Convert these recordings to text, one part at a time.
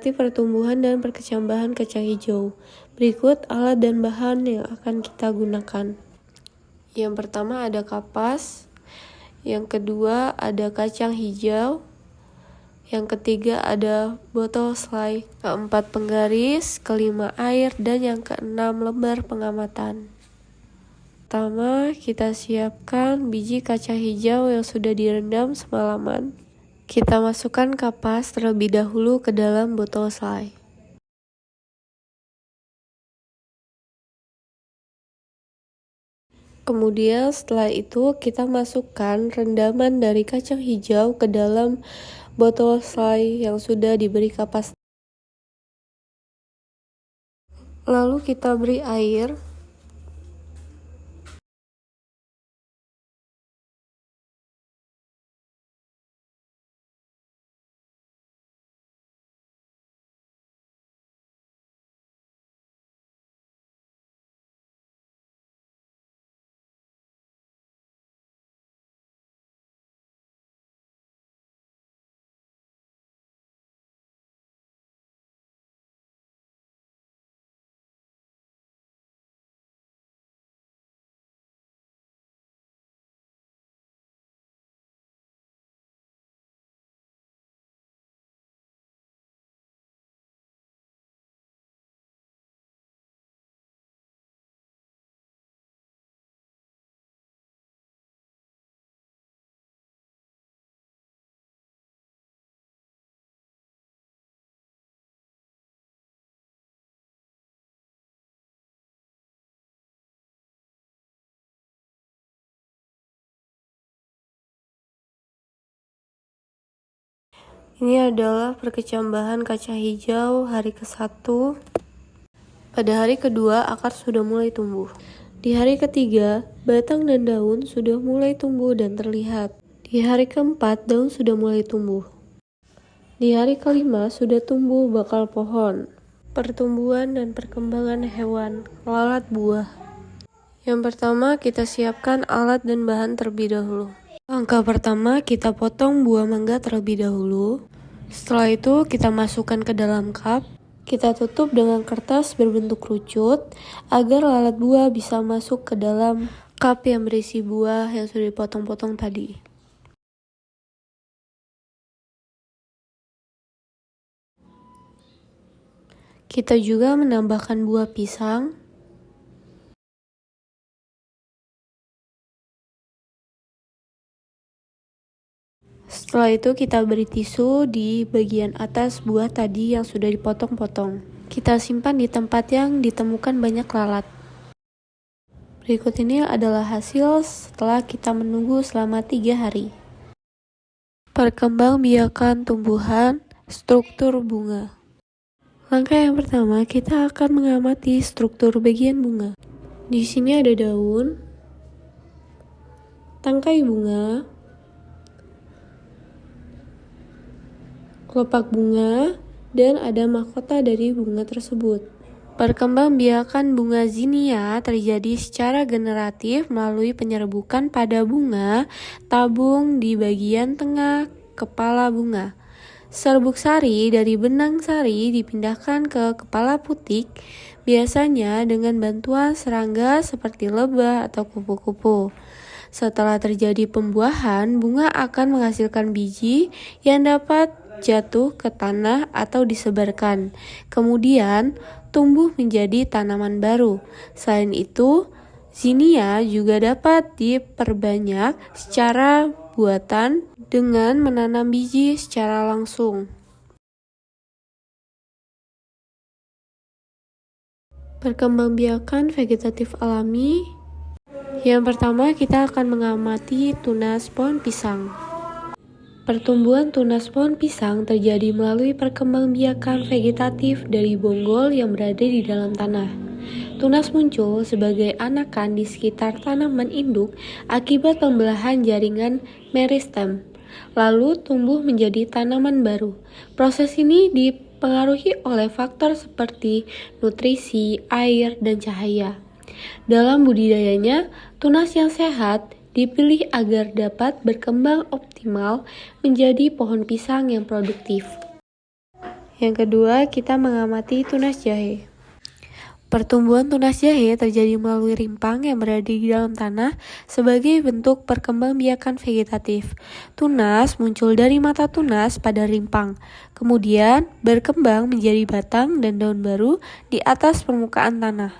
menikmati pertumbuhan dan perkecambahan kacang hijau. Berikut alat dan bahan yang akan kita gunakan. Yang pertama ada kapas, yang kedua ada kacang hijau, yang ketiga ada botol selai, keempat penggaris, kelima air, dan yang keenam lembar pengamatan. Pertama, kita siapkan biji kacang hijau yang sudah direndam semalaman. Kita masukkan kapas terlebih dahulu ke dalam botol selai. Kemudian setelah itu kita masukkan rendaman dari kacang hijau ke dalam botol selai yang sudah diberi kapas. Lalu kita beri air. Ini adalah perkecambahan kacang hijau hari ke-1. Pada hari kedua, akar sudah mulai tumbuh. Di hari ketiga, batang dan daun sudah mulai tumbuh dan terlihat. Di hari keempat, daun sudah mulai tumbuh. Di hari kelima, sudah tumbuh bakal pohon. Pertumbuhan dan perkembangan hewan, lalat buah. Yang pertama, kita siapkan alat dan bahan terlebih dahulu. Langkah pertama, kita potong buah mangga terlebih dahulu. Setelah itu, kita masukkan ke dalam cup. Kita tutup dengan kertas berbentuk kerucut agar lalat buah bisa masuk ke dalam cup yang berisi buah yang sudah dipotong-potong tadi. Kita juga menambahkan buah pisang. Setelah itu kita beri tisu di bagian atas buah tadi yang sudah dipotong-potong. Kita simpan di tempat yang ditemukan banyak lalat. Berikut ini adalah hasil setelah kita menunggu selama 3 hari. Perkembangbiakan tumbuhan, struktur bunga. Langkah yang pertama, kita akan mengamati struktur bagian bunga. Di sini ada daun, tangkai bunga, kelopak bunga, dan ada mahkota dari bunga tersebut. Perkembangbiakan bunga zinnia terjadi secara generatif melalui penyerbukan pada bunga tabung di bagian tengah kepala bunga. Serbuk sari dari benang sari dipindahkan ke kepala putik, biasanya dengan bantuan serangga seperti lebah atau kupu-kupu. Setelah terjadi pembuahan, bunga akan menghasilkan biji yang dapat jatuh ke tanah atau disebarkan. Kemudian, tumbuh menjadi tanaman baru. Selain itu, zinnia juga dapat diperbanyak secara buatan dengan menanam biji secara langsung. Perkembangbiakan vegetatif alami. Yang pertama, kita akan mengamati tunas pohon pisang. Pertumbuhan tunas pohon pisang terjadi melalui perkembangbiakan vegetatif dari bonggol yang berada di dalam tanah. Tunas muncul sebagai anakan di sekitar tanaman induk akibat pembelahan jaringan meristem, lalu tumbuh menjadi tanaman baru. Proses ini dipengaruhi oleh faktor seperti nutrisi, air, dan cahaya. Dalam budidayanya, tunas yang sehat dipilih agar dapat berkembang optimal menjadi pohon pisang yang produktif. Yang kedua, kita mengamati tunas jahe. Pertumbuhan tunas jahe terjadi melalui rimpang yang berada di dalam tanah sebagai bentuk perkembangbiakan vegetatif. Tunas muncul dari mata tunas pada rimpang, kemudian berkembang menjadi batang dan daun baru di atas permukaan tanah.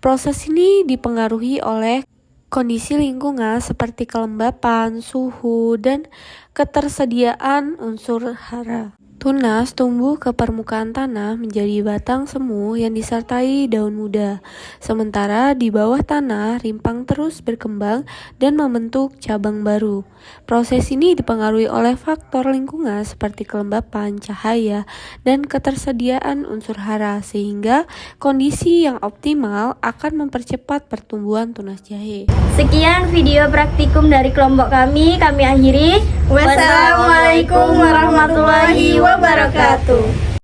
Proses ini dipengaruhi oleh kondisi lingkungan seperti kelembapan, suhu, dan ketersediaan unsur hara. Tunas tumbuh ke permukaan tanah menjadi batang semu yang disertai daun muda. Sementara di bawah tanah, rimpang terus berkembang dan membentuk cabang baru. Proses ini dipengaruhi oleh faktor lingkungan seperti kelembapan, cahaya, dan ketersediaan unsur hara, sehingga kondisi yang optimal akan mempercepat pertumbuhan tunas jahe. Sekian video praktikum dari kelompok kami akhiri. Wassalamualaikum warahmatullahi wabarakatuh.